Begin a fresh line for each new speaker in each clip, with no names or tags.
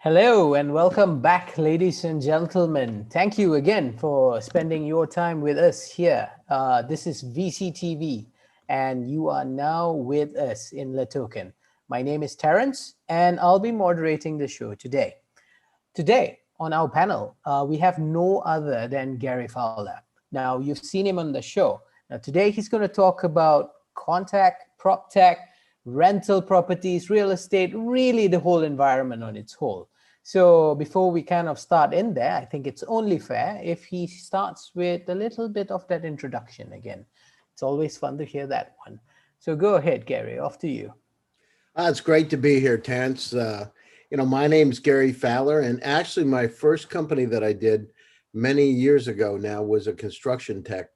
Hello and welcome back, ladies and gentlemen. Thank you again for spending your time with us here. This is VCTV, and you are now with us in La Token. My name is Terence, and I'll be moderating the show today. Today, on our panel, we have no other than Gary Fowler. Now, you've seen him on the show. Now, today he's going to talk about Contech, Proptech, rental properties, real estate, really the whole environment on its whole. So before we kind of start in there, I think it's only fair if he starts with a little bit of that introduction again. It's always fun to hear that one. So go ahead, Gary, off to you.
It's great to be here, Terrence. My name's Gary Fowler, and actually, my first company that I did many years ago now was a construction tech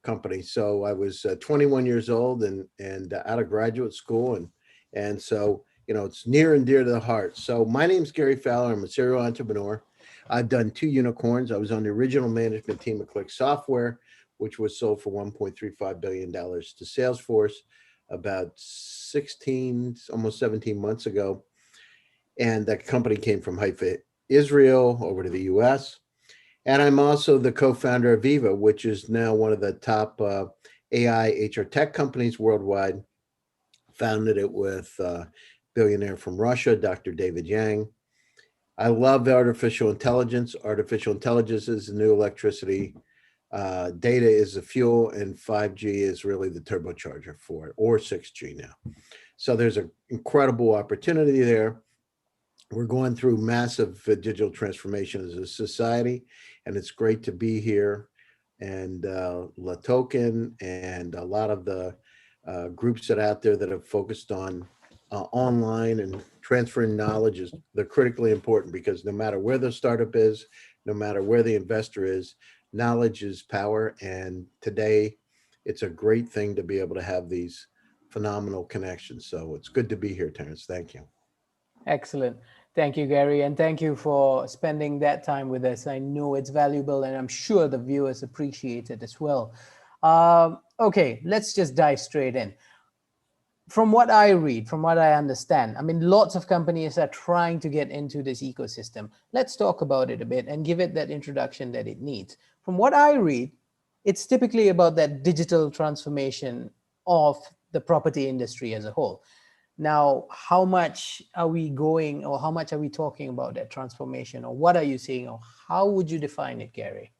company. So I was 21 years old and out of graduate school, and so it's near and dear to the heart. So my name's Gary Fowler. I'm a serial entrepreneur. I've done two unicorns. I was on the original management team of Click Software, which was sold for $1.35 billion to Salesforce about 16, almost 17 months ago. And that company came from Haifa, Israel, over to the US. And I'm also the co-founder of Viva, which is now one of the top AI HR tech companies worldwide. Founded it with a billionaire from Russia, Dr. David Yang. I love artificial intelligence. Artificial intelligence is the new electricity. Data is the fuel, and 5G is really the turbocharger for it, or 6G now. So there's an incredible opportunity there. We're going through massive digital transformation as a society, and it's great to be here. And La Token and a lot of the groups that are out there that have focused on online and transferring knowledge they're critically important, because no matter where the startup is, no matter where the investor is, knowledge is power. And today it's a great thing to be able to have these phenomenal connections. So it's good to be here, Terrence. Thank you.
Excellent. Thank you, Gary. And thank you for spending that time with us. I know it's valuable, and I'm sure the viewers appreciate it as well. Okay, let's just dive straight in. From what I read, from what I understand, I mean, lots of companies are trying to get into this ecosystem. Let's talk about it a bit and give it that introduction that it needs. From what I read, it's typically about that digital transformation of the property industry as a whole. Now, how much are we going, or how much are we talking about that transformation, or what are you seeing, or how would you define it, Gary?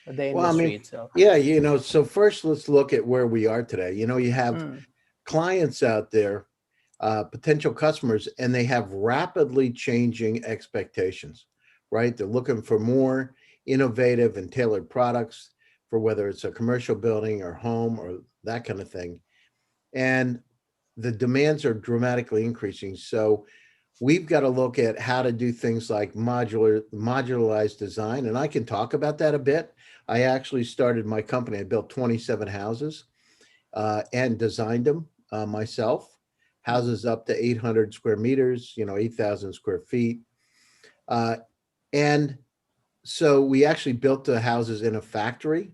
The industry itself.
Yeah, so first let's look at where we are today. You have clients out there, potential customers, and they have rapidly changing expectations, right? They're looking for more innovative and tailored products for whether it's a commercial building or home or that kind of thing. And the demands are dramatically increasing. So we've got to look at how to do things like modularized design. And I can talk about that a bit. I actually started my company. I built 27 houses and designed them myself. Houses up to 800 square meters, 8,000 square feet. And so we actually built the houses in a factory,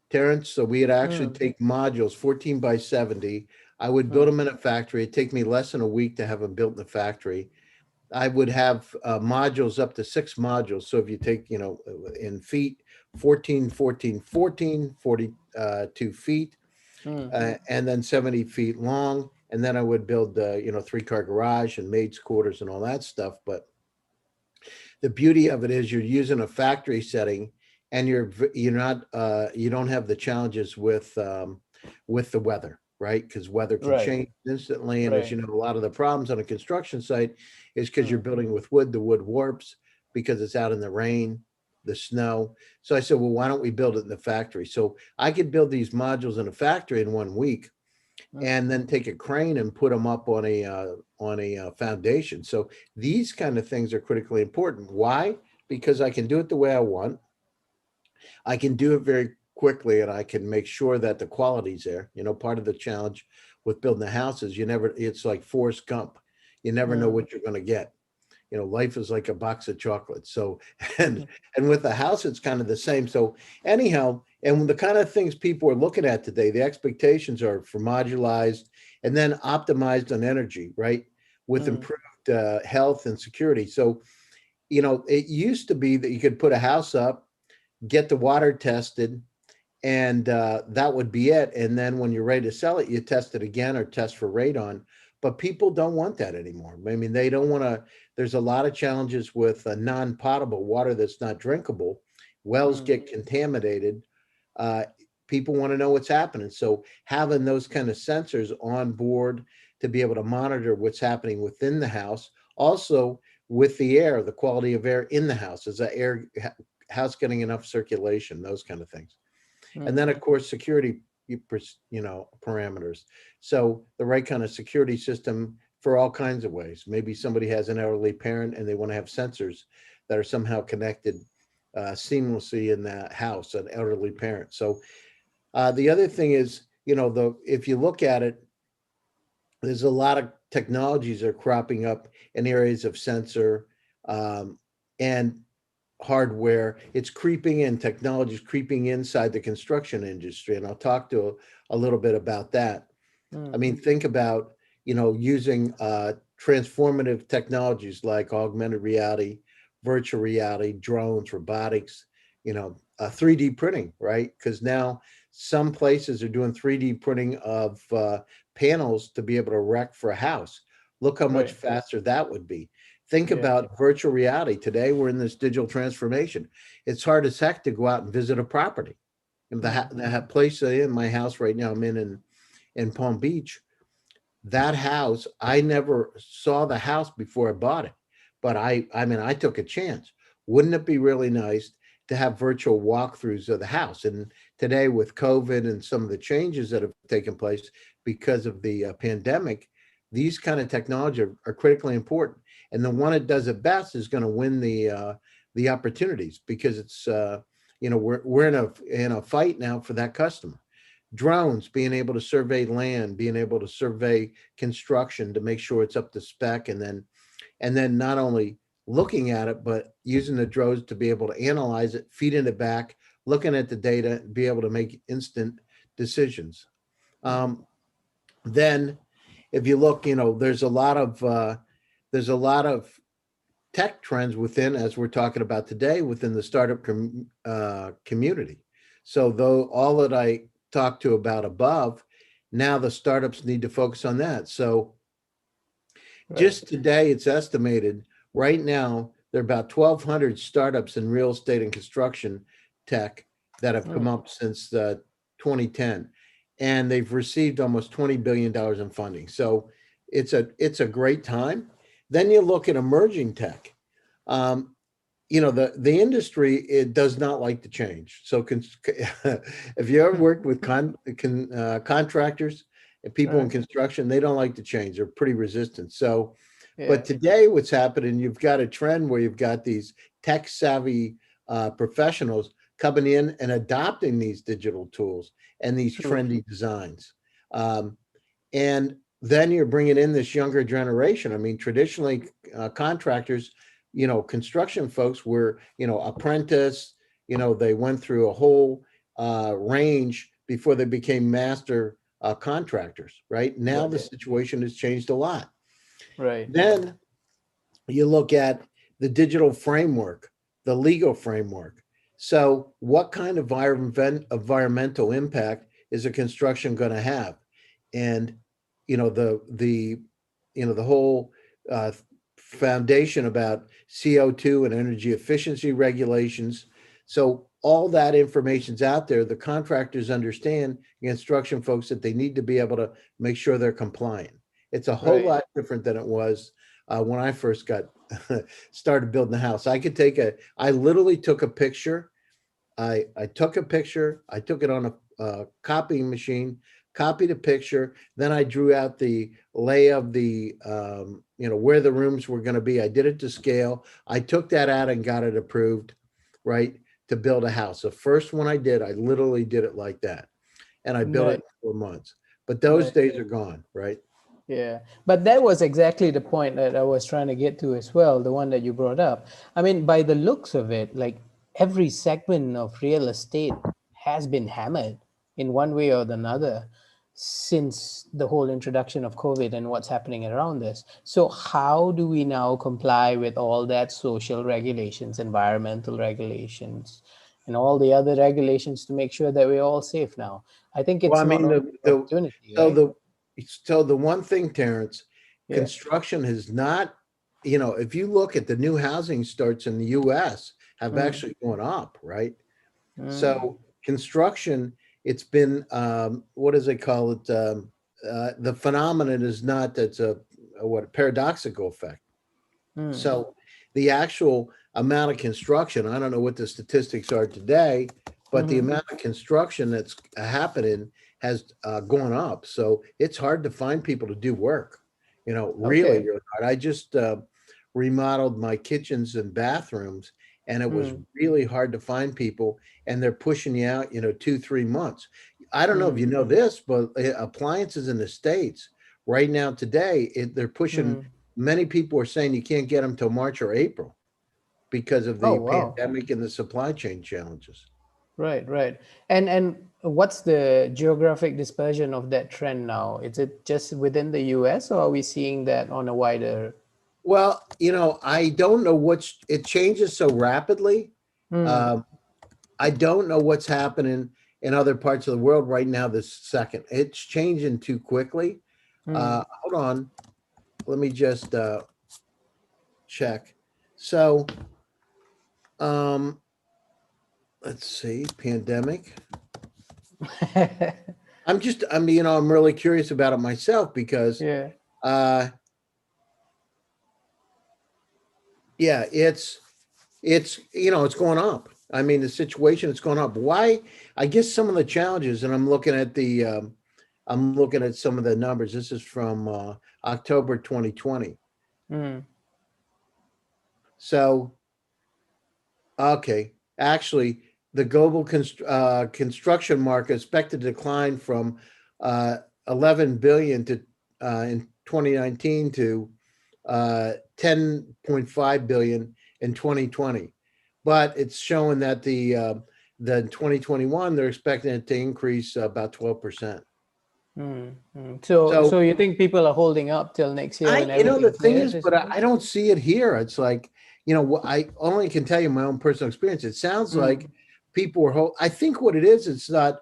Terrence. So we'd actually take modules, 14 by 70. I would build them in a factory. It'd take me less than a week to have them built in the factory. I would have modules up to 6 modules. So if you take, in feet, 14, 14, 14, 42 feet, and then 70 feet long. And then I would build the, 3-car garage and maid's quarters and all that stuff. But the beauty of it is you're using a factory setting, and you're not, you don't have the challenges with the weather. Right, because weather can change instantly, and as you know, a lot of the problems on a construction site is because you're building with wood. The wood warps because it's out in the rain, the snow. So I said, well, why don't we build it in the factory? So I could build these modules in a factory in 1 week, and then take a crane and put them up on a foundation. So these kind of things are critically important. Why? Because I can do it the way I want. I can do it very quickly, and I can make sure that the quality's there. Part of the challenge with building a house is it's like Forrest Gump. You never know what you're going to get. Life is like a box of chocolates. So, and with the house, it's kind of the same. So anyhow, and the kind of things people are looking at today, the expectations are for modularized and then optimized on energy, right? With improved health and security. So, it used to be that you could put a house up, get the water tested, and that would be it. And then when you're ready to sell it, you test it again or test for radon. But people don't want that anymore. I mean, they don't want to. There's a lot of challenges with non-potable water that's not drinkable. Wells
Mm,
get contaminated. Uh, People want to know what's happening. So having those kind of sensors on board to be able to monitor what's happening within the house, also with the air, the quality of air in the house, is the house getting enough circulation, those kind of things. And then
mm,
of course security, parameters. So the right kind of security system for all kinds of ways. Maybe somebody has an elderly parent and they want to have sensors that are somehow connected seamlessly in that house, an elderly parent. So the other thing is, if you look at it, there's a lot of technologies that are cropping up in areas of sensor um, and hardware. It's creeping in, technology is creeping inside the construction industry. And I'll talk to a little bit about that. I
mm,
mean, think about, using transformative technologies like augmented reality, virtual reality, drones, robotics, 3D printing, right? Because now some places are doing 3D printing of panels to be able to erect for a house. Look how much
right.
faster that would be. Think
Yeah.
about virtual reality. Today, we're in this digital transformation. It's hard as heck to go out and visit a property. And
Mm,
the place in my house right now, I'm in Palm Beach. That house, I never saw the house before I bought it, but I mean, I took a chance. Wouldn't it be really nice to have virtual walkthroughs of the house? And today, with COVID and some of the changes that have taken place because of the pandemic, these kind of technology are critically important. And the one that does it best is going to win the opportunities because it's we're in a fight now for that customer. Drones, being able to survey land, being able to survey construction to make sure it's up to spec, and then not only looking at it but using the drones to be able to analyze it, feeding it back, looking at the data, be able to make instant decisions.
mm,
Then if you look, there's a lot of tech trends within, as we're talking about today, within the startup community. So though all that I talked to about above, now the startups need to focus on that. So
right.
just today, it's estimated right now there are about 1,200 startups in real estate and construction tech that have come
Mm,
up since 2010, and they've received almost $20 billion in funding. So it's a great time. Then you look at emerging tech. Um, the industry, it does not like to change. So if you ever worked with contractors and people in
right.
construction, they don't like to change. They're pretty resistant. So but
Yeah.
today what's happening, you've got a trend where you've got these tech savvy professionals coming in and adopting these digital tools and these
True.
trendy designs. um, and then you're bringing in this younger generation. I mean, traditionally, contractors, construction folks were, apprentice. They went through a whole range before they became master contractors. Right now,
Right.
the situation has changed a lot.
Right.
Then you look at the digital framework, the legal framework. So, what kind of environmental impact is a construction going to have? And the whole uh, foundation about CO2 and energy efficiency regulations. So all that information's out there. The contractors understand, the construction folks, that they need to be able to make sure they're compliant. It's a whole
Right.
lot different than it was when I first got started building the house. I literally took a picture. I took a picture. I took it on a copying machine, copied a picture. Then I drew out the lay of the, where the rooms were going to be. I did it to scale. I took that out and got it approved, right, to build a house. The first one I did, I literally did it like that, and I built it
Right.
in 4 months. But those
Right.
days are gone, right?
Yeah, but that was exactly the point that I was trying to get to as well, the one that you brought up. I mean, by the looks of it, like every segment of real estate has been hammered in one way or another. since the whole introduction of COVID and what's happening around this. So, how do we now comply with all that social regulations, environmental regulations, and all the other regulations to make sure that we're all safe now? I think
Well,
it's
I
not
mean,
only an opportunity,
so
right?
the so the one thing, Terrence,
Yeah.
construction has not, if you look at the new housing starts in the US have
Mm,
actually gone up, right?
mm,
So construction, it's been what does they call it? The phenomenon is not that's a what paradoxical effect.
mm,
So the actual amount of construction, I don't know what the statistics are today, but the
mm-hmm.
amount of construction that's happening has gone up. So it's hard to find people to do work, really,
Okay.
really hard. I just remodeled my kitchens and bathrooms, and it was
Mm,
really hard to find people, and they're pushing you out, 2, 3 months. I don't know if
mm,
you know this, but appliances in the States right now today, they're pushing
mm.
many people are saying you can't get them till March or April because of
Oh,
the
wow.
pandemic and the supply chain challenges.
Right, right. And what's the geographic dispersion of that trend now? Is it just within the US, or are we seeing that on a wider?
Well, I don't know it changes so rapidly.
Hmm.
Um, I don't know what's happening in other parts of the world right now this second. It's changing too quickly.
Hmm.
Hold on. Let me just check. So, um, let's see, pandemic. I'm really curious about it myself because
Yeah.
uh yeah, it's going up. I mean, the situation it's going up. Why? I guess some of the challenges, and I'm looking at some of the numbers. This is from October 2020.
Hmm.
So, okay, actually, the global construction market expected to decline from uh, 11 billion to in 2019 to 10.5 billion in 2020, but it's showing that the 2021 they're expecting it to increase about 12%.
Hmm. Hmm. So
So
you think people are holding up till next year when
the
everything
thing
clears,
is,
I
but I
suppose?
don't see it here. It's like, I only can tell you my own personal experience. It sounds
Hmm.
like people are, I think what it is, it's not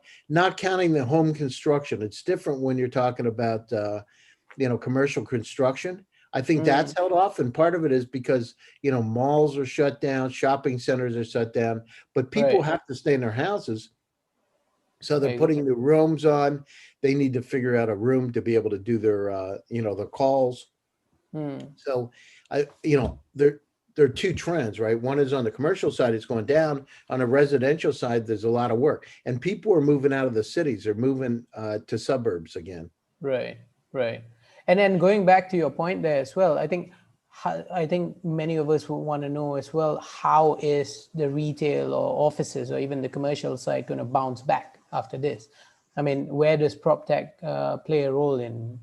counting the home construction. It's different when you're talking about, commercial construction. I think
Hmm.
that's held off. And part of it is because, malls are shut down, shopping centers are shut down, but people
Right.
have to stay in their houses. So they're putting the
Exactly.
rooms on. They need to figure out a room to be able to do their calls.
Hmm.
So there are two trends, right? One is on the commercial side, it's going down. On the residential side, there's a lot of work. And people are moving out of the cities, they're moving to suburbs again.
Right, right. And then going back to your point there as well, I think many of us would want to know as well, how is the retail or offices or even the commercial side going to bounce back after this? I mean, where does PropTech play a role in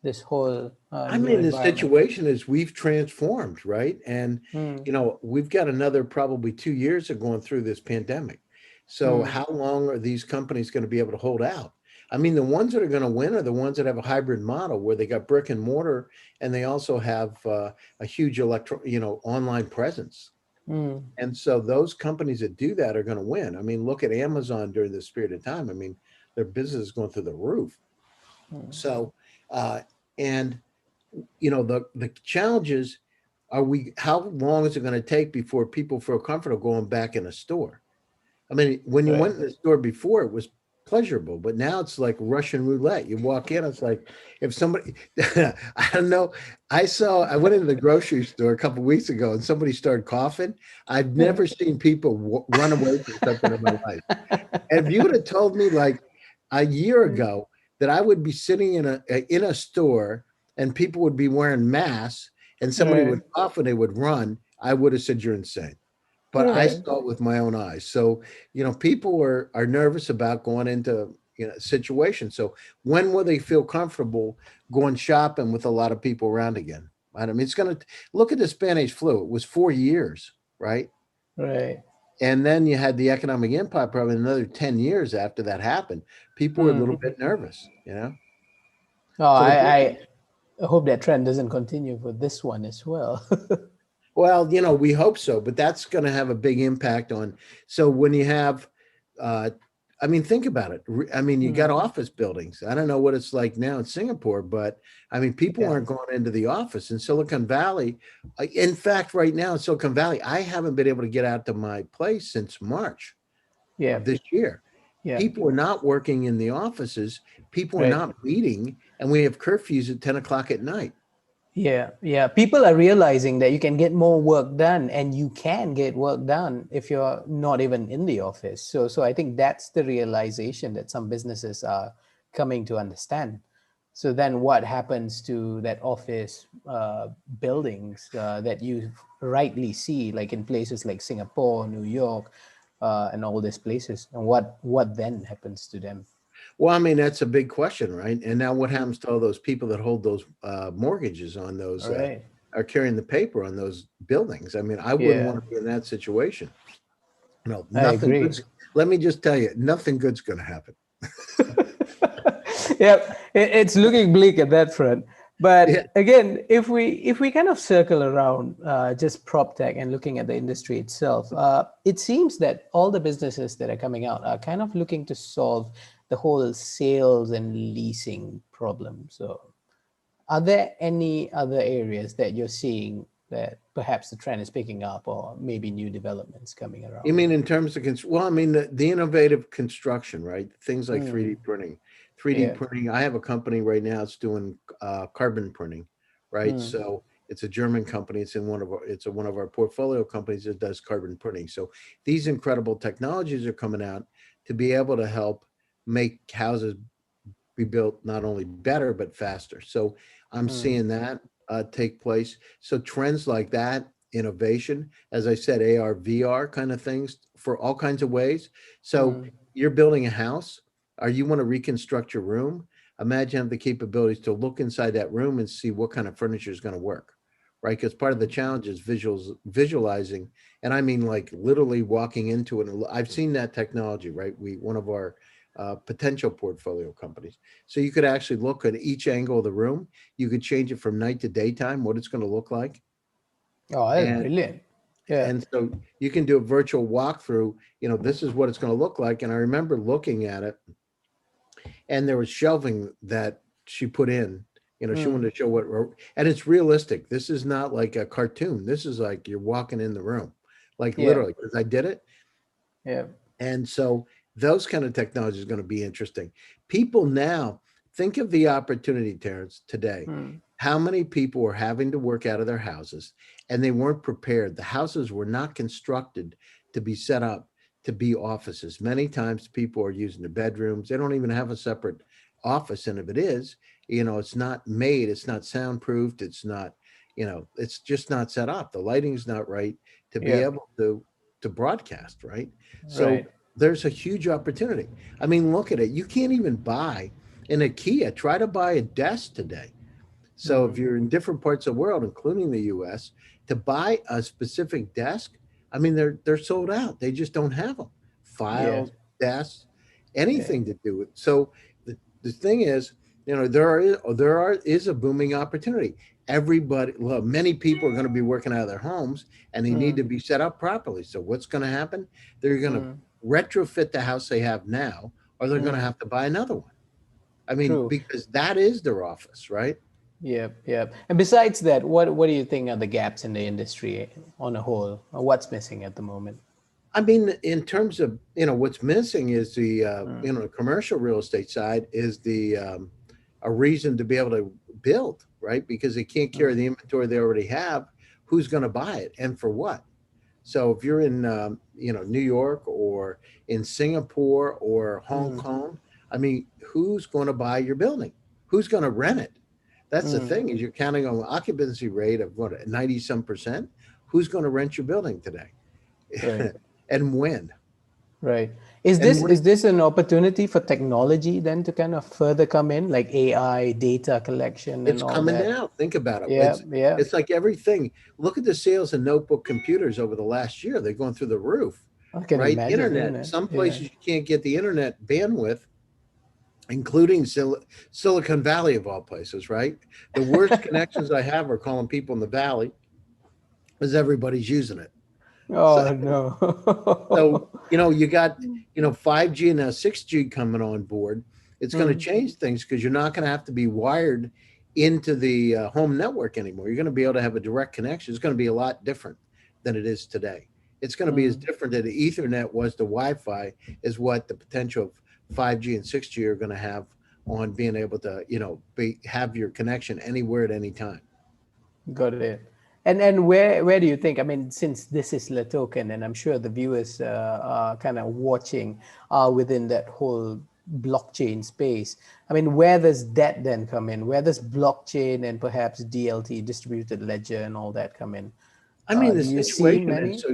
this whole
I
new
mean, the
environment?
situation is we've transformed, right? And,
Mm,
we've got another probably 2 years of going through this pandemic. So,
mm,
how long are these companies going to be able to hold out? I mean, the ones that are going to win are the ones that have a hybrid model where they got brick and mortar and they also have a huge online presence.
mm,
And so, those companies that do that are going to win. I mean, look at Amazon during this period of time. I mean, their business is going through the roof.
mm.
So, uh, and the challenges are how long is it going to take before people feel comfortable going back in a store? I mean, when you
Right.
went in the store before, it was pleasurable, but now it's like Russian roulette. You walk in, it's like if somebody, I don't know. I went into the grocery store a couple weeks ago and somebody started coughing. I've never seen people run away from something in my life. And if you would have told me like a year ago that I would be sitting in a store and people would be wearing masks and somebody
Right,
would cough and they would run, I would have said you're insane. But I
right.
saw it with my own eyes. So, people are nervous about going into situations. So when will they feel comfortable going shopping with a lot of people around again? I mean, it's going to look at the Spanish flu. It was 4 years, right?
Right.
And then you had the economic impact probably another 10 years after that happened. People were a little
Hmm.
bit nervous, you know?
Oh,
So the question,
I hope that trend doesn't continue for this one as well.
well, we hope so, but that's going to have a big impact on. So when you have, uh, I mean, think about it. I mean, you got
Hmm.
office buildings. I don't know what it's like now in Singapore, but I mean, people
Yeah.
aren't going into the office in Silicon Valley. In fact, right now in Silicon Valley, I haven't been able to get out to my place since March
Yeah.
of this year.
Yeah.
People are not working in the offices. People are
Right.
not meeting, and we have curfews at 10 o'clock at night.
Yeah, yeah. People are realizing that you can get more work done, and you can get work done if you're not even in the office. So I think that's the realization that some businesses are coming to understand. So then, what happens to that office buildings that you rightly see, like in places like Singapore, New York, and all these places, and what then happens to them?
Well, I mean, that's a big question, right? And now what
Mm.
happens to all those people that hold those mortgages on
All
those,
right.
are carrying the paper on those buildings? I mean, I wouldn't
Yeah,
want to be in that situation. No,
I
nothing
agree.
good's, let me just tell you, nothing good's going to happen.
Yeah, it's looking bleak at that front.
Yeah.
But again, if we kind of circle around just prop tech and looking at the industry itself, it seems that all the businesses that are coming out are kind of looking to solve the whole sales and leasing problem. So, are there any other areas that you're seeing that perhaps the trend is picking up, or maybe new developments coming
You
around?
mean in terms of, well, I mean, the innovative construction, right? Things like 3D
Mm,
printing. 3D
yeah.
printing, I have a company right now that's doing carbon printing, right?
Mm,
So it's a German company. It's one of our portfolio companies that does carbon printing. So these incredible technologies are coming out to be able to help make houses be built not only better but faster. So I'm
mm,
seeing that take place. So trends like that, innovation, as I said, AR, VR kind of things for all kinds of ways. So
mm,
you're building a house, or you want to reconstruct your room. Imagine have the capabilities to look inside that room and see what kind of furniture is going to work, right? Because part of the
mm,
challenge is visualizing, and I mean like literally walking into it. I've seen that technology, right? One of our potential portfolio companies. So you could actually look at each angle of the room. You could change it from night to daytime, what it's going to look like.
oh, that's
And
brilliant. Yeah.
so you can do a virtual walkthrough. This is what it's going to look like. And I remember looking at it, and there was shelving that she put in. She
Mm,
wanted to show and it's realistic. This is not like a cartoon. This is like you're walking in the room, like
yeah.
literally, because I did it.
Yeah.
And so those kind of technology is going to be interesting. People now think of the opportunity, Terrence, today.
Mm,
How many people were having to work out of their houses and they weren't prepared? The houses were not constructed to be set up to be offices. Many times people are using the bedrooms. They don't even have a separate office. And if it is, it's not made, it's not soundproofed, it's just not set up. The lighting's not right to be
yeah.
able to broadcast, right? So
Right.
there's a huge opportunity. I mean, look at it. You can't even buy an IKEA. Try to buy a desk today. So if
Mm,
you're in different parts of the world, including the US, to buy a specific desk, I mean, they're sold out. They just don't have them.
yeah.
Files, desks,
Yeah.
anything to do with. So the thing is, there is a booming opportunity. Many people are going to be working out of their homes, and they need
Mm,
to be set up properly. So what's going to happen? They're going to
mm,
retrofit the house they have now, or they're going to
mm.
have to buy another one. I mean,
True.
because that is their office, right?
Yeah. Yeah. And besides that, what do you think are the gaps in the industry on a whole? Or what's missing at the moment?
I mean, in terms of what's missing is the
Mm,
commercial real estate side is the a reason to be able to build, right? Because they can't carry
mm,
the inventory they already have. Who's going to buy it and for what? So if you're in New York or in Singapore or Hong
mm,
Kong, I mean, who's going to buy your building? Who's going to rent it? That's the
mm.
thing is you're counting on an occupancy rate of what 90 some percent. Who's going to rent your building today?
Right.
And when?
Right. Is
And
this
what
is this an opportunity for technology then to kind of further come in, like AI, data collection, and
it's
all
coming
that?
now. Think about it.
Yeah.
It's
Yeah.
it's like everything. Look at the sales of notebook computers over the last year. They're going through the roof.
I can
right?
imagine, isn't
Internet.
it?
Some
Yeah.
places you can't get the internet bandwidth, including Silicon Valley of all places, right? The worst connections I have are calling people in the valley because everybody's using it. So,
Oh
so
no.
you got 5G and now 6G coming on board. It's going to
Mm,
change things because you're not going to have to be wired into the home network anymore. You're going to be able to have a direct connection. It's going to be a lot different than it is today. It's going to be as
mm.
different that the Ethernet was to Wi-Fi is what the potential of 5G and 6G are going to have on being able to have your connection anywhere at any time.
Got it. And where do you think? I mean, since this is Le Token, and I'm sure the viewers are kind of watching within that whole blockchain space. I mean, where does that then come in? Where does blockchain and perhaps DLT, distributed ledger, and all that come in?
I mean, the
Do you see
situation is
many?
so,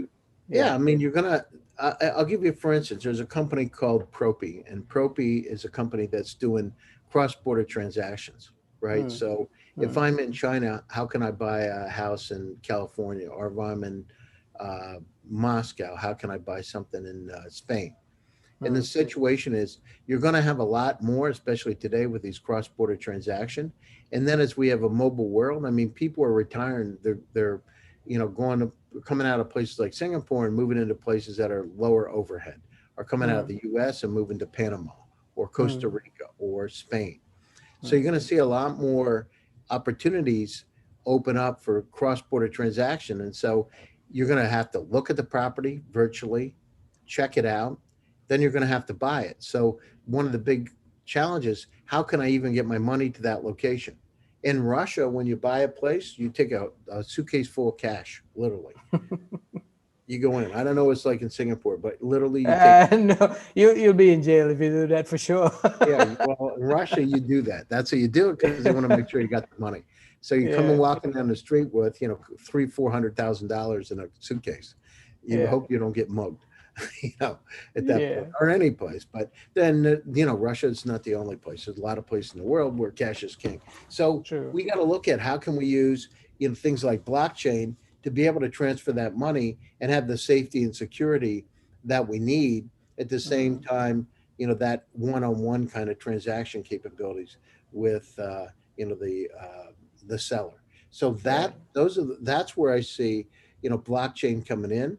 Yeah.
yeah, I mean, you're gonna, I'll give you, for instance, there's a company called Propi, and Propi is a company that's doing cross-border transactions, right?
Mm,
So if
mm,
I'm in China, how can I buy a house in California? Or if I'm in uh, Moscow, how can I buy something in Spain? And the
mm,
situation is you're going to have a lot more, especially today with these cross-border transaction. And then as we have a mobile world, I mean, people are retiring. They're going to coming out of places like Singapore and moving into places that are lower overhead, or coming out of
mm,
the U.S. and moving to Panama or Costa
mm,
Rica or Spain. So you're
mm.
going to see a lot more opportunities open up for cross-border transaction. And so you're going to have to look at the property virtually, check it out, then you're going to have to buy it. So one of the big challenges, how can I even get my money to that location? In Russia, when you buy a place, you take a suitcase full of cash, literally. You go in. I don't know what it's like in Singapore, but literally you take.
No, you'll be in jail if you do that for sure.
Yeah, well, in Russia, you do that. That's how you do it because they want to make sure you got the money. So you come and
Yeah,
walking down the street with, $300,000-400,000 in a suitcase. You
yeah,
hope you don't get mugged, you know, at that
yeah.
point or any place. But then, Russia is not the only place. There's a lot of places in the world where cash is king. So
True.
we got to look at how can we use, things like blockchain to be able to transfer that money and have the safety and security that we need at the same
Mm,
time that one-on-one kind of transaction capabilities with the seller. So
right.
that's where I see blockchain coming in.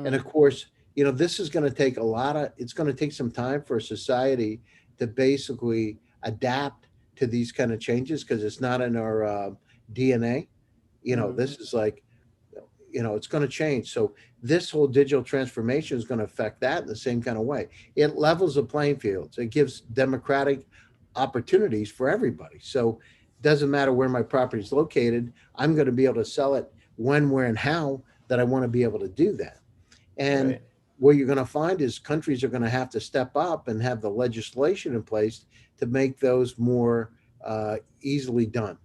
And
Mm,
of course, this is going to take it's going to take some time for society to basically adapt to these kind of changes because it's not in our DNA.
mm,
This is like it's going to change. So this whole digital transformation is going to affect that in the same kind of way. It levels the playing fields. It gives democratic opportunities for everybody. So it doesn't matter where my property is located. I'm going to be able to sell it when, where, and how that I want to be able to do that. And
right.
what you're going to find is countries are going to have to step up and have the legislation in place to make those more easily done.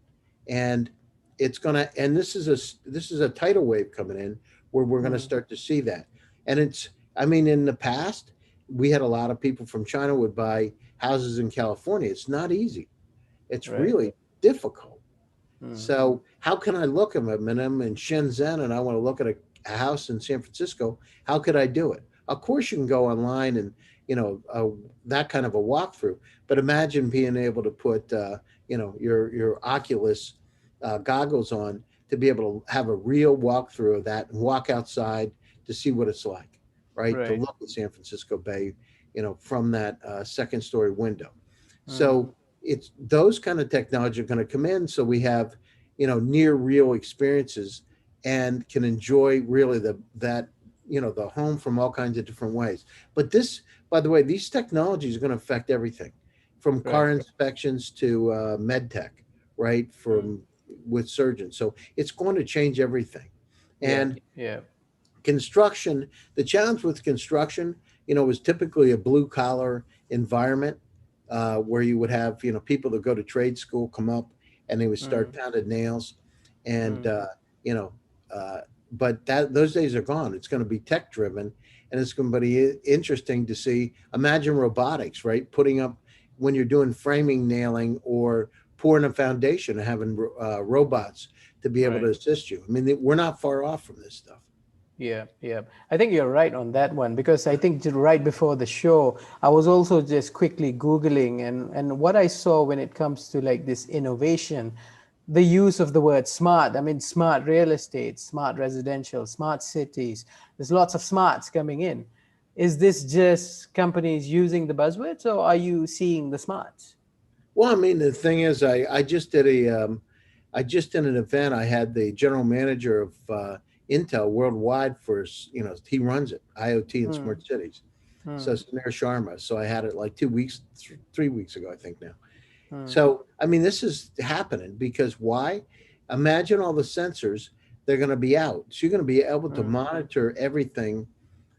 And it's going to, and this is a tidal wave coming in where we're going to
Mm,
start to see that. And I mean, in the past, we had a lot of people from China would buy houses in California. It's not easy. It's
right.
really difficult.
Mm,
So how can I look at them? And I'm in Shenzhen and I want to look at a house in San Francisco. How could I do it? Of course, you can go online and that kind of a walkthrough. But imagine being able to put your Oculus goggles on to be able to have a real walkthrough of that and walk outside to see what it's like, right? To
right.
look at San Francisco Bay, from that second story window.
Mm,
So it's those kind of technology are going to come in so we have near real experiences and can enjoy really the home from all kinds of different ways. But this, by the way, these technologies are going to affect everything from
right.
car inspections to med tech, right?
Mm,
From with surgeons. So it's going to change everything.
yeah.
And
Yeah.
construction, the challenge with construction, was typically a blue collar environment where you would have, people that go to trade school come up and they would start
Mm,
pounding nails. And,
mm,
you know, but those days are gone. It's going to be tech driven and it's going to be interesting to see. Imagine robotics, right? Putting up when you're doing framing nailing or pouring a foundation and having robots to be able to
right.
assist you. I mean, we're not far off from this stuff.
Yeah, yeah. I think you're right on that one because I think right before the show, I was also just quickly Googling and what I saw when it comes to like this innovation, the use of the word smart. I mean, smart real estate, smart residential, smart cities. There's lots of smarts coming in. Is this just companies using the buzzwords or are you seeing the smarts?
Well, I mean, the thing is, I just did an event. I had the general manager of Intel worldwide for, he runs it, IoT and
Hmm,
smart cities. So
hmm,
Samir Sharma. So I had it like 2 weeks, 3 weeks ago, I think now.
hmm,
So, I mean, this is happening because why? Imagine all the sensors, they're going to be out. So you're going to be able to
hmm,
monitor everything.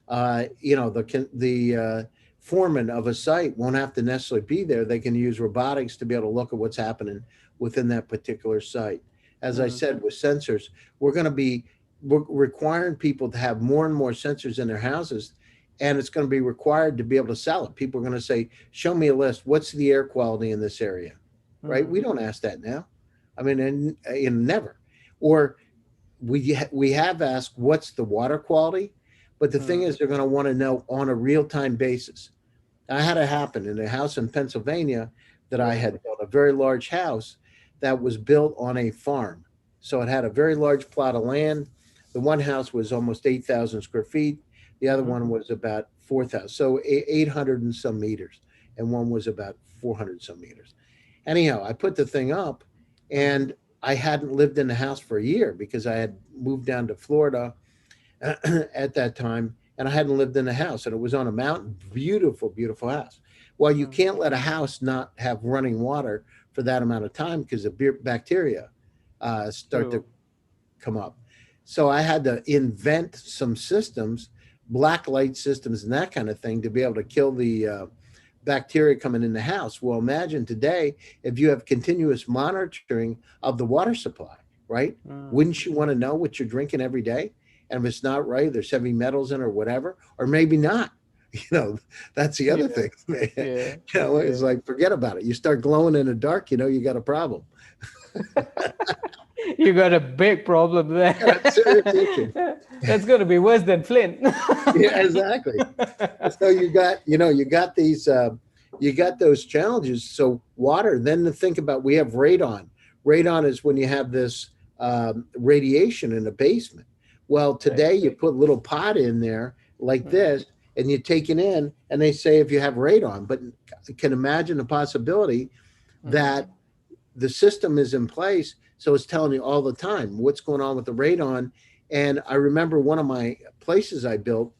The foreman of a site won't have to necessarily be there. They can use robotics to be able to look at what's happening within that particular site. As I
hmm,
said, with sensors, we're requiring people to have more and more sensors in their houses, and it's going to be required to be able to sell it. People are going to say, "Show me a list. What's the air quality in this area?" Right?
hmm,
We don't ask that now. I mean, and never. Or we have asked what's the water quality, but the thing
hmm.
is they're going to want to know on a real time basis. I had it happen in a house in Pennsylvania that I
Right.
had built, a very large house that was built on a farm. So it had a very large plot of land. The one house was almost 8,000 square feet. The other
Hmm,
one was about 4,000, so 800 and some meters, and one was about 400 some meters. Anyhow, I put the thing up,
hmm.
and I hadn't lived in the house for a year because I had moved down to Florida at that time, and I hadn't lived in the house, and it was on a mountain. Beautiful, beautiful house. Well, you
Mm,
can't let a house not have running water for that amount of time because the bacteria start to
true.
come up. So I had to invent some systems, black light systems, and that kind of thing to be able to kill the bacteria coming in the house. Well, imagine today if you have continuous monitoring of the water supply, right?
Mm,
Wouldn't you want to know what you're drinking every day? And if it's not right, there's heavy metals in it or whatever, or maybe not. You know, that's the other
yeah,
thing.
yeah,
It's
yeah.
like forget about it. You start glowing in the dark, you got a problem.
You got a big problem there.
You got a serious issue.
That's going to be worse than Flint.
Yeah, exactly. So you got those challenges. So water. Then to think about, we have radon. Radon is when you have this radiation in the basement. Well,
Right.
today you put a little pot in there like
Mm,
this, and you take it in, and they say if you have radon. But can imagine the possibility
mm,
that the system is in place, so it's telling you all the time what's going on with the radon. And I remember one of my places I built,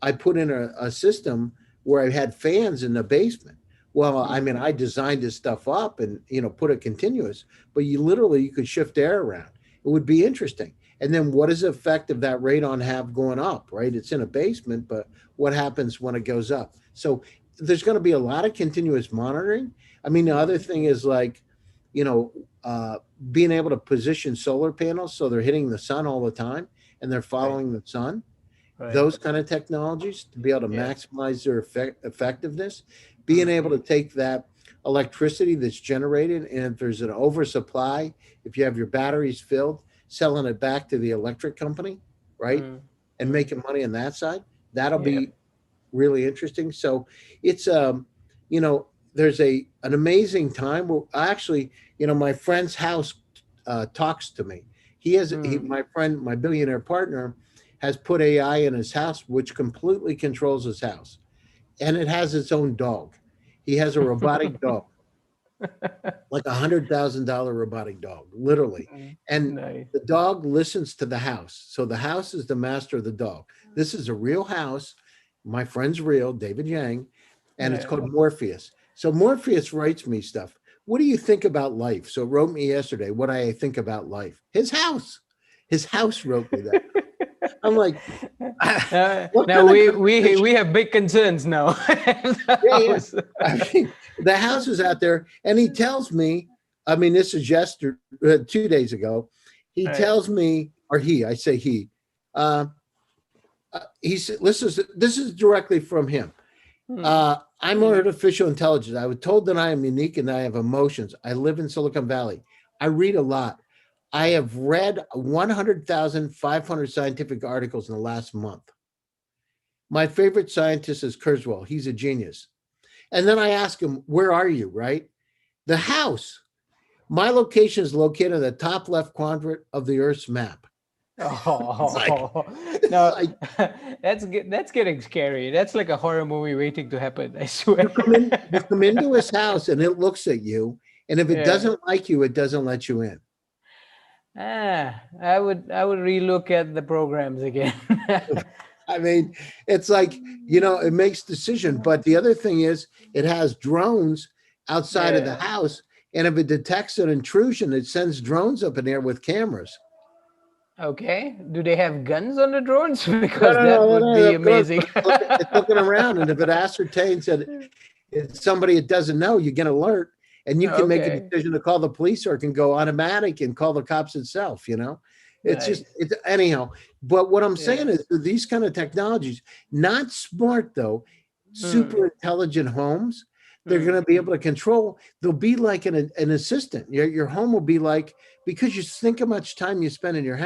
I put in a system where I had fans in the basement. Well, I
mm,
mean, I designed this stuff up and put it continuous, but you could shift air around. It would be interesting. And then what is the effect of that radon have going up, right? It's in a basement, but what happens when it goes up? So there's going to be a lot of continuous monitoring. I mean, the other
mm,
thing is like, you know, uh, being able to position solar panels so they're hitting the sun all the time and they're
right.
following the sun,
Right.
those kind of technologies to be able to
Yeah.
maximize their effectiveness, being
Mm,
able to take that electricity that's generated, and if there's an oversupply, if you have your batteries filled, selling it back to the electric company, right?
mm,
And
mm.
making money on that side, that'll
Yeah.
be really interesting. So it's you know, there's an amazing time where actually, my friend's house talks to me.
Mm.
My friend, my billionaire partner, has put AI in his house, which completely controls his house, and it has its own dog. He has a robotic dog, like $100,000 robotic dog, literally.
Mm,
And
nice.
the dog listens to the house. So the house is the master of the dog. This is a real house. My friend's real, David Yang, and it's
Yeah.
called Morpheus. So Morpheus writes me stuff. What do you think about life? So it wrote me yesterday what I think about life. His house. His house wrote me that. I'm like, what
Now
kind of
we
conversation?
have big concerns now. The
Yeah, yeah.
house.
I mean, the house is out there, and he tells me, I mean, this is 2 days ago. He
Right.
tells me, or I say he, uh, he said, this is directly from him.
Mm,
I'm artificial intelligence. I was told that I am unique and I have emotions. I live in Silicon Valley. I read a lot. I have read 100,500 scientific articles in the last month. My favorite scientist is Kurzweil. He's a genius. And then I ask him, where are you, right? The house. My location is located in the top left quadrant of the Earth's map. It's like,
Oh,
it's
now
like
that's getting scary. That's like a horror movie waiting to happen. I swear.
you come into his house and it looks at you. And if it
Yeah.
doesn't like you, it doesn't let you in.
I would relook at the programs again.
I mean, it's like, it makes decision. But the other thing is it has drones outside of the
Yeah.
house. And if it detects an intrusion, it sends drones up in there with cameras.
Okay. Do they have guns on the drones?
No,
Because
no,
that
no,
would
no,
be
no. Good.
amazing.
It's looking around. And if it ascertains that it's somebody it doesn't know, you get an alert and you can make a
Okay.
decision to call the police, or it can go automatic and call the cops itself. It's just,
Nice.
it's anyhow. But what I'm
Yeah.
saying is that these kind of technologies, not smart though,
Hmm.
super intelligent homes, they're
Hmm.
going to be able to control. They'll be like an assistant. Your home will be like, because you think how much time you spend in your
Yeah.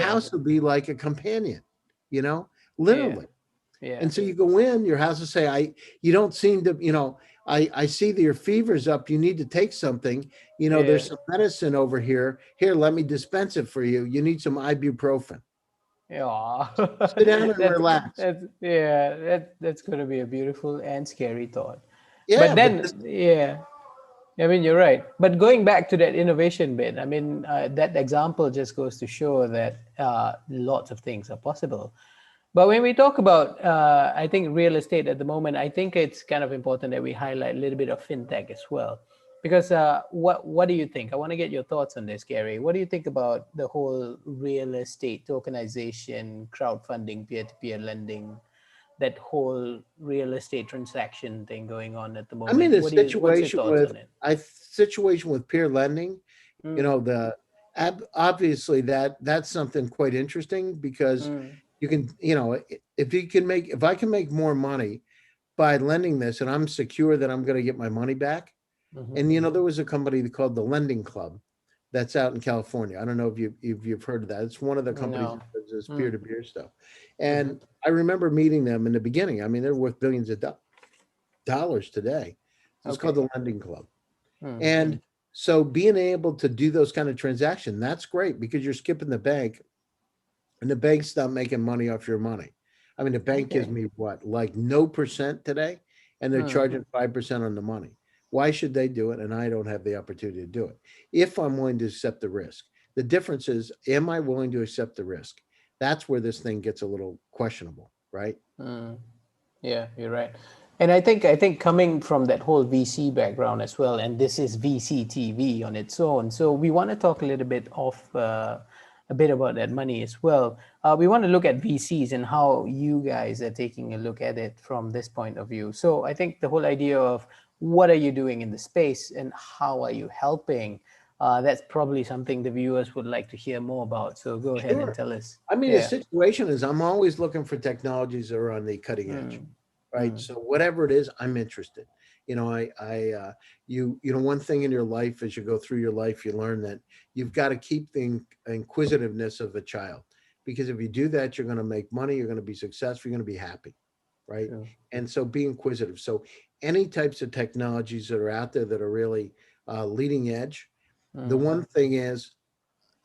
house will be like a companion, you know,
Yeah.
literally.
Yeah.
And so you go in, your house will say, you don't seem to, I see that your fever's up. You need to take something.
Yeah.
There's some medicine over here. Here, let me dispense it for you. You need some ibuprofen.
Yeah.
Sit down and
that's
relax.
that's yeah, that's gonna be a beautiful and scary thought. But
Yeah, but this,
then, yeah, I mean, you're right. But going back to that innovation bit, I mean, that example just goes to show that lots of things are possible. But when we talk about, I think, real estate at the moment, I think it's kind of important that we highlight a little bit of fintech as well. Because what do you think? I want to get your thoughts on this, Gary. What do you think about the whole real estate tokenization, crowdfunding, peer-to-peer lending, that whole real estate transaction thing going on at the
I mean,
moment?
the
What's your thoughts on it?
situation with peer lending,
Mm,
obviously that's something quite interesting because
mm,
you can, if I can make more money by lending this and I'm secure that I'm going to get my money back.
hmm.
And there was a company called the Lending Club that's out in California. I don't know if you've heard of that. It's one of the companies
No.
that does this
Mm,
peer-to-peer stuff.
hmm.
And I remember meeting them in the beginning. I mean, they're worth billions of dollars today. So it's called
Okay.
the Lending Club.
Mm,
And so being able to do those kind of transactions, that's great because you're skipping the bank and the bank's not making money off your money. I mean, the bank gives
okay.
me what, like no percent today, and they're
Mm,
charging 5% on the money. Why should they do it? And I don't have the opportunity to do it if I'm willing to accept the risk. The difference is, am I willing to accept the risk? That's where this thing gets a little questionable, right?
mm. Yeah, you're right. And I think coming from that whole VC background as well, and this is VCTV on its own. So we want to talk a little bit of a bit about that money as well. We want to look at VCs and how you guys are taking a look at it from this point of view. So I think the whole idea of what are you doing in the space and how are you helping, that's probably something the viewers would like to hear more about. So go ahead and
Sure.
tell us.
I mean, the
Yeah.
situation is I'm always looking for technologies that are on the cutting edge,
Mm,
right?
mm,
So whatever it is, I'm interested. One thing in your life as you go through your life, you learn that you've got to keep the inquisitiveness of a child, because if you do that, you're going to make money, you're going to be successful, you're going to be happy, right?
true.
And so be inquisitive. So any types of technologies that are out there that are really leading edge. The
Mm,
one thing is,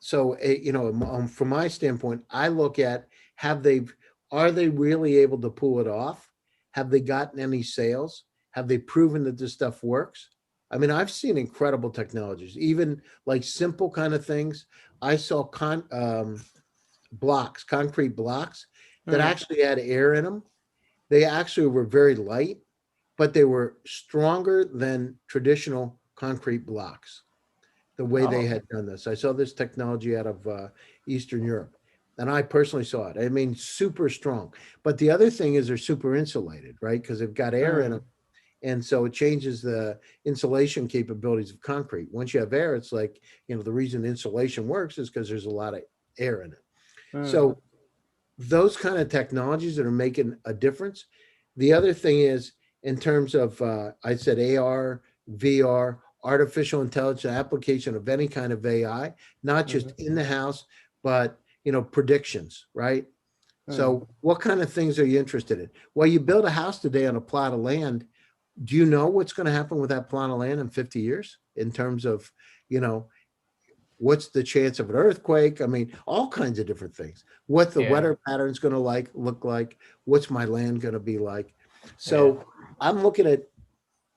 so from my standpoint, I look at, have they are they really able to pull it off? Have they gotten any sales? Have they proven that this stuff works? I mean, I've seen incredible technologies, even like simple kind of things. I saw concrete blocks that
mm.
actually had air in them. They actually were very light, but they were stronger than traditional concrete blocks, the way they
Oh.
had done this. I saw this technology out of Eastern Europe, and I personally saw it. I mean, super strong. But the other thing is they're super insulated, right? Because they've got air in them,
Mm,
and so it changes the insulation capabilities of concrete. Once you have air, it's like, the reason insulation works is because there's a lot of air in it.
mm,
So those kind of technologies that are making a difference. The other thing is, in terms of, I said AR, VR, artificial intelligence, application of any kind of AI, not just
Mm-hmm.
in the house, but predictions, right?
Mm.
So what kind of things are you interested in? Well, you build a house today on a plot of land. Do you know what's going to happen with that plot of land in 50 years in terms of, you know, what's the chance of an earthquake? I mean, all kinds of different things. What the
Yeah.
weather pattern's going to look like? What's my land going to be like?
Yeah.
So I'm looking at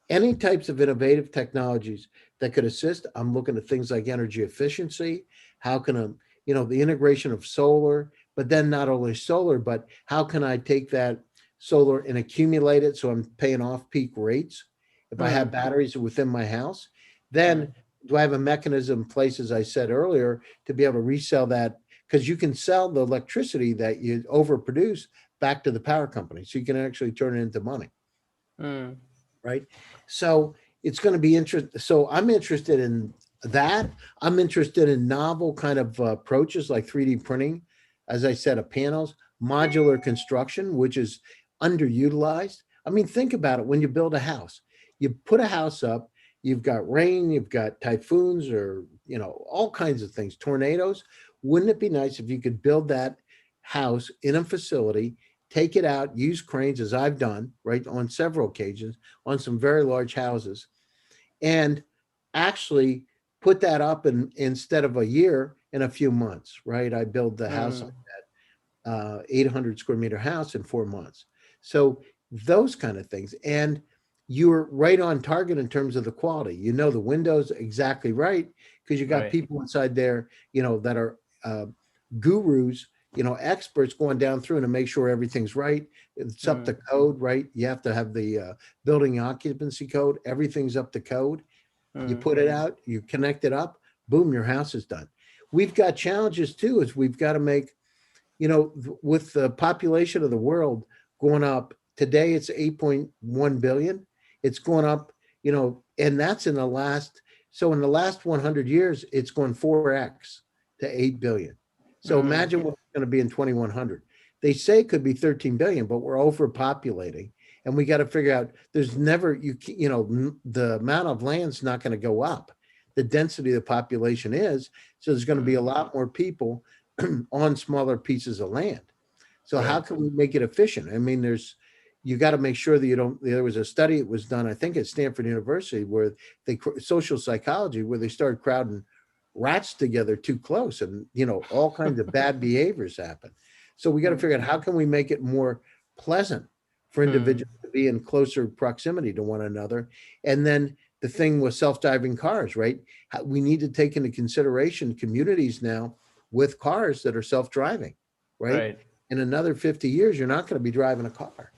any types of innovative technologies that could assist. I'm looking at things like energy efficiency. How can the integration of solar, but then not only solar, but how can I take that solar and accumulate it so I'm paying off peak rates? If I have
Mm.
batteries within my house,
Mm.
then do I have a mechanism in place, as I said earlier, to be able to resell that? Because you can sell the electricity that you overproduce back to the power company. So you can actually turn it into money,
Mm.
right? So it's going to be interesting. So I'm interested in that. I'm interested in novel kind of approaches like 3D printing, as I said, of panels, modular construction, which is underutilized. I mean, think about it. When you build a house, you put a house up, you've got rain, you've got typhoons, or all kinds of things, tornadoes. Wouldn't it be nice if you could build that house in a facility, take it out, use cranes, as I've done, right, on several occasions, on some very large houses, and actually put that up instead of a year, in a few months, right? I build the house,
Mm.
800 square meter house, in 4 months. So those kind of things. And you're right on target in terms of the quality. The windows exactly right, because you got
Right.
people inside there, that are gurus, experts going down through and to make sure everything's right. It's up to
Mm.
code, right? You have to have the building occupancy code. Everything's up to code. You
Mm.
put it out, you connect it up, boom, your house is done. We've got challenges too, is we've got to make, with the population of the world going up, today it's 8.1 billion. It's going up, and that's so in the last 100 years, it's going 4x to 8 billion. So
Mm.
imagine what it's going to be in 2100. They say it could be 13 billion, but we're overpopulating. And we got to figure out there's never, the amount of land's not going to go up. The density of the population is. So there's going to be a
Mm.
lot more people on smaller pieces of land. So how
Right.
can we make it efficient? I mean, you got to make sure that you don't. There was a study that was done, I think, at Stanford University, where social psychology, where they started crowding rats together too close, and all kinds of bad behaviors happen. So we got to
Mm.
figure out how can we make it more pleasant for
Mm.
individuals to be in closer proximity to one another. And then the thing with self-driving cars, right? We need to take into consideration communities now with cars that are self-driving, right?
Right.
In another 50 years, you're not going to be driving a car,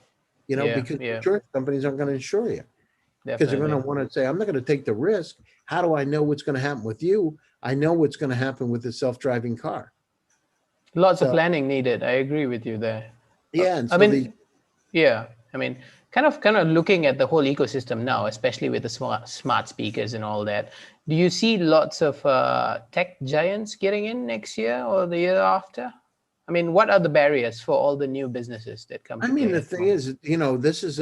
Yeah.
because
Yeah.
insurance companies aren't going to insure you, because they're going to
Definitely.
want to say, I'm not going to take the risk. How do I know what's going to happen with you? I know what's going to happen with the self-driving car.
Lots of
So,
planning needed. I agree with you there.
yeah. And
I
so these,
mean, yeah. I mean, kind of looking at the whole ecosystem now, especially with the smart speakers and all that. Do you see lots of tech giants getting in next year or the year after? I mean, what are the barriers for all the new businesses that come
I
to
mean,
play
the
at the
thing
moment?
is, this is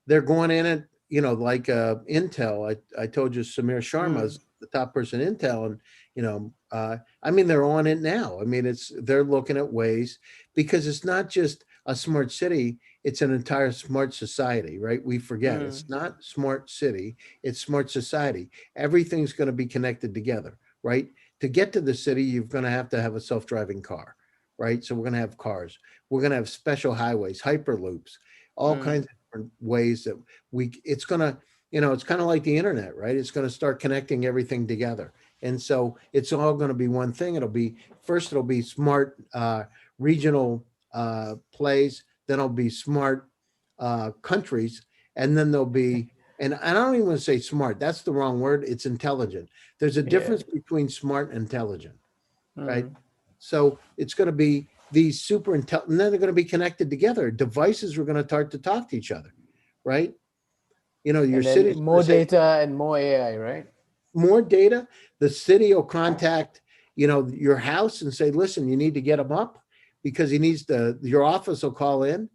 they're going in it, like Intel. I told you Samir Sharma
Mm.
is the top person in Intel, and I mean, they're on it now. I mean, they're looking at ways, because it's not just a smart city; it's an entire smart society, right? We forget
Mm.
it's not smart city; it's smart society. Everything's going to be connected together, right? To get to the city, you're going to have a self-driving car, right? So we're going to have cars. We're going to have special highways, hyperloops, all
Mm.
kinds of different ways that it's going to, it's kind of like the internet, right? It's going to start connecting everything together. And so it's all going to be one thing. It'll be smart regional plays, then it'll be smart countries, and then there'll be, and I don't even want to say smart, that's the wrong word. It's intelligent. There's a
Yeah.
difference between smart and intelligent, right?
Mm.
So it's going to be these super intelligent, and then they're going to be connected together. Devices are going to start to talk to each other, right? Your
And then
city's going
more
to say
data and more AI, right?
more data. The city will contact, your house and say, listen, you need to get him up because your office will call in,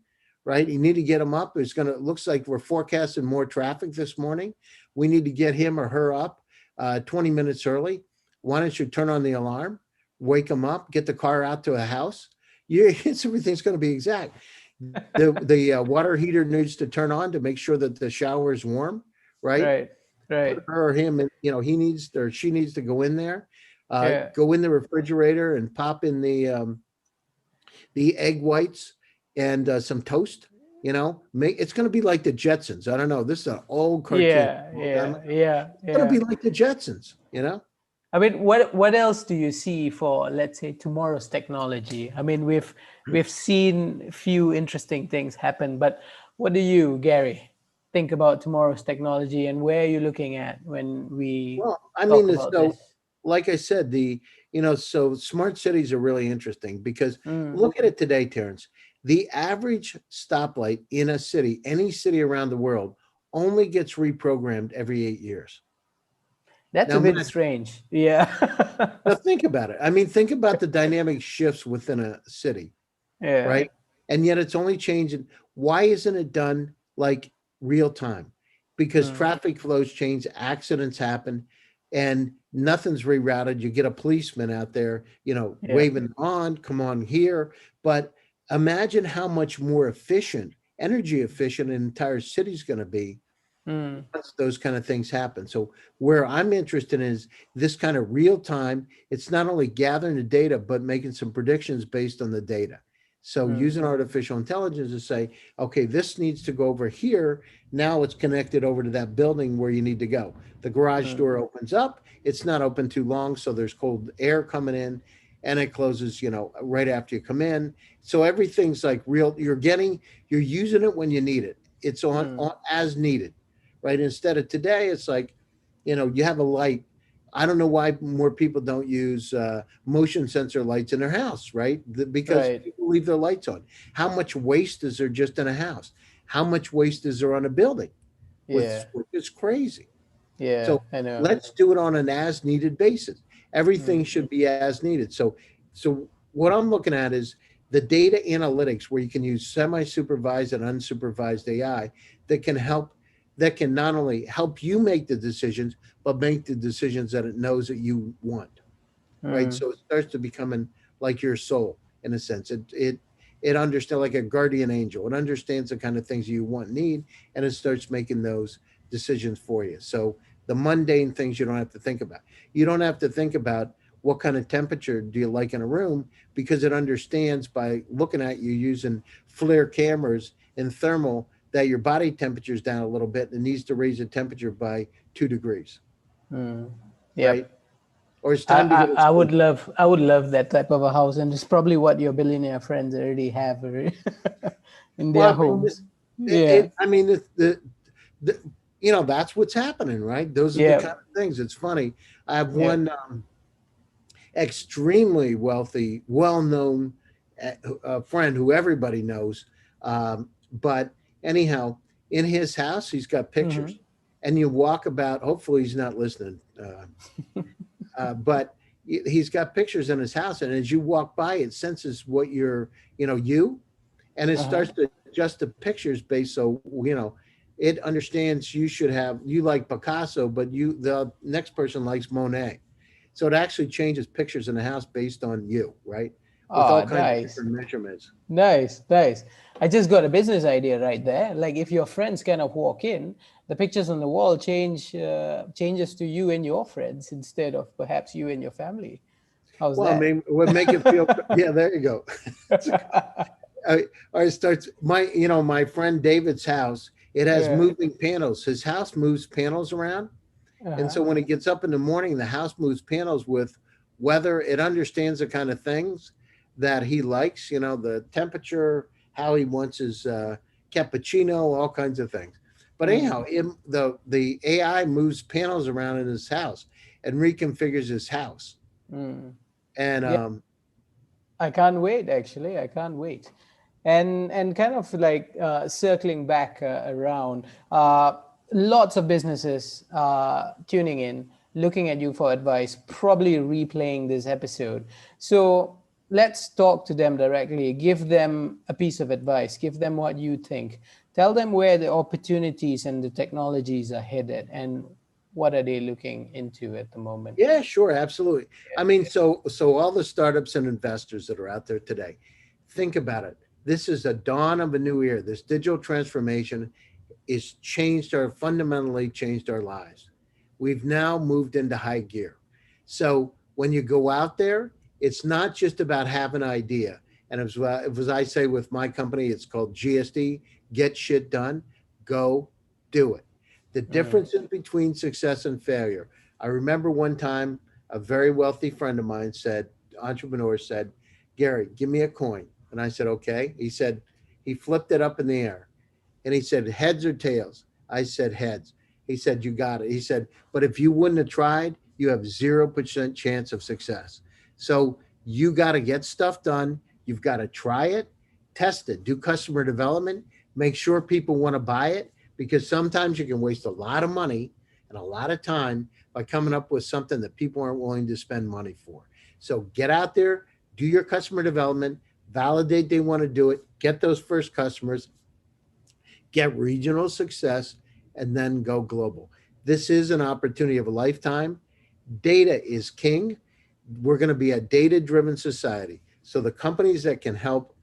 right? You need to get him up. It looks like we're forecasting more traffic this morning. We need to get him or her up 20 minutes early. Why don't you turn on the alarm, wake them up, get the car out to a house? Everything's going to be exact. The water heater needs to turn on to make sure that the shower is warm, right?
Right.
Put
Right.
her or him, and he needs or she needs to go in there,
Yeah.
go in the refrigerator and pop in the egg whites and some toast. Make it's going to be like the Jetsons. I don't know. This is an old cartoon.
Yeah.
Long time
Yeah.
ago.
Yeah.
It's going to
Yeah.
be like the Jetsons.
I mean, what else do you see for, let's say, tomorrow's technology? I mean, we've seen few interesting things happen, but what do you, Gary, think about tomorrow's technology, and where are you looking at when we
Well, I
talk
mean,
about
so
this?
like I said, so smart cities are really interesting because
Mm,
look at it today, Terrence. The average stoplight in a city, any city around the world, only gets reprogrammed every 8 years.
that's
Now,
a bit
imagine,
strange. Yeah.
now think about it. I mean, think about the dynamic shifts within a city,
Yeah.
right? And yet it's only changing. Why isn't it done like real time? Because
Mm,
traffic flows change, accidents happen, and nothing's rerouted. You get a policeman out there,
yeah.
waving on, come on here. But imagine how much more efficient, energy efficient an entire city's going to be
Mm,
once those kind of things happen. So where I'm interested in is this kind of real time. It's not only gathering the data, but making some predictions based on the data. So
mm,
using artificial intelligence to say, okay, this needs to go over here. Now it's connected over to that building where you need to go. The garage
mm,
door opens up. It's not open too long. So there's cold air coming in and it closes, right after you come in. So everything's like real. You're using it when you need it. It's on
mm,
as needed, right? Instead of today, it's like, you have a light. I don't know why more people don't use motion sensor lights in their house, right? Because
right.
people leave their lights on. How much waste is there just in a house? How much waste is there on a building?
Yeah.
Which is crazy.
Yeah.
So
I know.
let's do it on an as needed basis. Everything
Mm,
should be as needed. So what I'm looking at is the data analytics where you can use semi-supervised and unsupervised AI that can help that can not only help you make the decisions, but make the decisions that it knows that you want, right?
mm,
So it starts to becoming like your soul in a sense. It understands like a guardian angel. It understands the kind of things you want and need, and it starts making those decisions for you. So the mundane things you don't have to think about. You don't have to think about what kind of temperature do you like in a room because it understands by looking at you using FLIR cameras and thermal that your body temperature is down a little bit and it needs to raise the temperature by 2 degrees,
mm.
right?
Yep.
Or it's time to go to sleep.
I would love that type of a house, and it's probably what your billionaire friends already have in their
Well, I mean,
homes. Yeah.
I mean, the that's what's happening, right? Those are the
Yeah.
kind of things. It's funny. I have
Yeah.
one extremely wealthy, well-known friend who everybody knows. But anyhow, in his house, he's got
Hmm.
pictures, and you walk about. Hopefully, he's not listening. But he's got pictures in his house, and as you walk by, it senses what you, and it
Uh-huh.
starts to adjust the pictures based. So it understands you like Picasso, but the next person likes Monet. So it actually changes pictures in the house based on you, right? With all
Oh,
kinds of
nice.
different measurements.
Nice, nice. I just got a business idea right there. Like if your friends kind of walk in, the pictures on the wall changes to you and your friends instead of perhaps you and your family. How's
Well, I
that?
mean, would make it feel. Yeah, there you go. Or it starts my friend David's house. It has
Yeah.
moving panels. His house moves panels around. And
Uh-huh.
so when he gets up in the morning, the house moves panels with weather. It understands the kind of things that he likes, the temperature, how he wants his cappuccino, all kinds of things. But
Mm,
anyhow, the AI moves panels around in his house and reconfigures his house.
mm.
And
Yeah, I can't wait. Actually, I can't wait. And kind of like circling back around, lots of businesses tuning in, looking at you for advice, probably replaying this episode. So let's talk to them directly. Give them a piece of advice. Give them what you think. Tell them where the opportunities and the technologies are headed and what are they looking into at the moment.
Yeah, sure, absolutely. I mean, so all the startups and investors that are out there today, think about it. This is a dawn of a new era. This digital transformation is changed our fundamentally changed our lives. We've now moved into high gear. So when you go out there, it's not just about having an idea. And as I say with my company, it's called GSD, get shit done, go do it. The
Mm,
difference in between success and failure. I remember one time a very wealthy friend of mine said, entrepreneur said, Gary, give me a coin. And I said, okay. He said, he flipped it up in the air and he said, heads or tails? I said, heads. He said, you got it. He said, but if you wouldn't have tried, you have 0% chance of success. So you got to get stuff done. You've got to try it, test it, do customer development, make sure people want to buy it, because sometimes you can waste a lot of money and a lot of time by coming up with something that people aren't willing to spend money for. So get out there, do your customer development, validate they want to do it, get those first customers, get regional success, and then go global. This is an opportunity of a lifetime. Data is king. We're going to be a data driven society. So the companies that can help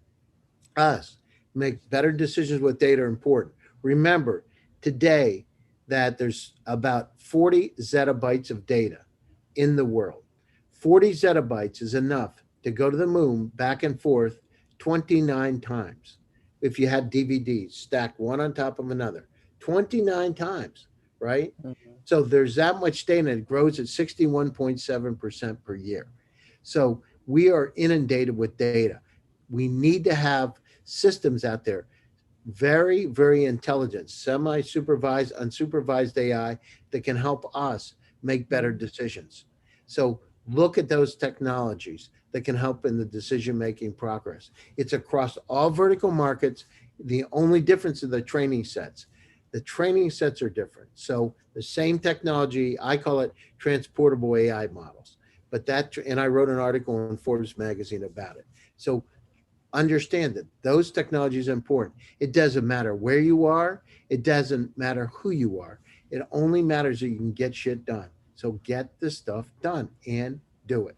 us make better decisions with data are important. Remember today that there's about 40 zettabytes of data in the world. 40 zettabytes is enough to go to the moon back and forth 29 times. If you had DVDs stacked one on top of another, 29 times, right?
mhm.
So there's that much data, and it grows at 61.7% per year. So we are inundated with data. We need to have systems out there, very, very intelligent, semi supervised, unsupervised AI that can help us make better decisions. So look at those technologies that can help in the decision making progress. It's across all vertical markets. The only difference is the training sets. The training sets are different. So the same technology, I call it transportable AI models. But that, and I wrote an article in Forbes magazine about it. So understand that those technologies are important. It doesn't matter where you are, it doesn't matter who you are. It only matters that you can get shit done. So get the stuff done and do it.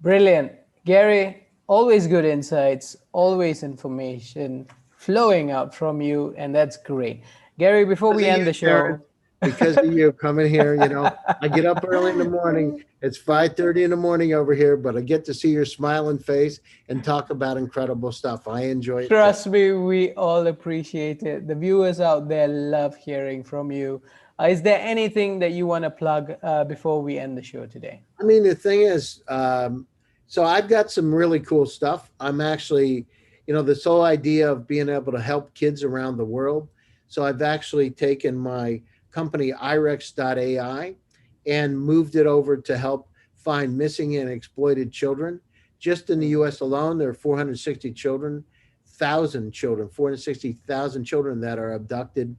Brilliant. Gary, always good insights, always information flowing out from you, and that's great. Gary, before
Because
we
of you,
end the
Terrence.
show,
Because of you coming here, I get up early in the morning. It's 5:30 in the morning over here, but I get to see your smiling face and talk about incredible stuff. I enjoy it too.
trust me, we all appreciate it. The viewers out there love hearing from you. Is there anything that you want to plug before we end the show today?
I mean, the thing is, so I've got some really cool stuff. I'm actually, this whole idea of being able to help kids around the world. So I've actually taken my company irex.ai and moved it over to help find missing and exploited children. Just in the
Mm,
US alone, there are 460 children, 460,000 children that are abducted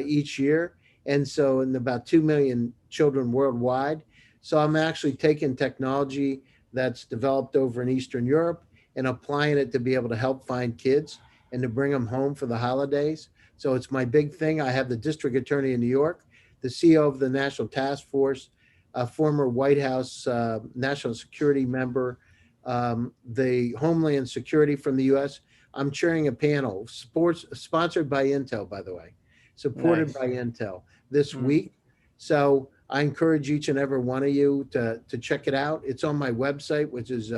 each year. And so, in about 2 million children worldwide. So I'm actually taking technology that's developed over in Eastern Europe and applying it to be able to help find kids and to bring them home for the holidays. So it's my big thing. I have the district attorney in New York, the CEO of the National Task Force, a former White House national security member, the Homeland Security from the U.S. I'm chairing a panel, sports sponsored by Intel, by the way, supported
nice.
by Intel this
Mm.
week. So I encourage each and every one of you to check it out. It's on my website, which is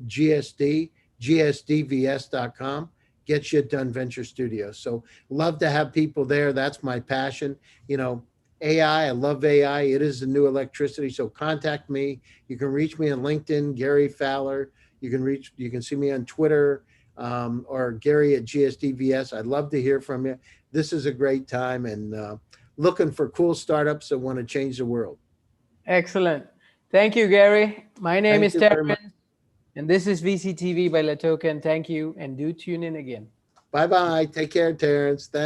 GSD, GSDVS.com. Get Shit Done Venture Studios. So love to have people there. That's my passion. You know, AI, I love AI. It is the new electricity. So contact me. You can reach me on LinkedIn, Gary Fowler. You can see me on Twitter or Gary at GSDVS. I'd love to hear from you. This is a great time, and looking for cool startups that want to change the world.
Excellent. Thank you, Gary. My name
Thank
is
you very much.
Terrence, and this is VCTV by Latoken. Thank you, and do tune in again.
Bye bye. Take care, Terrence. Thanks.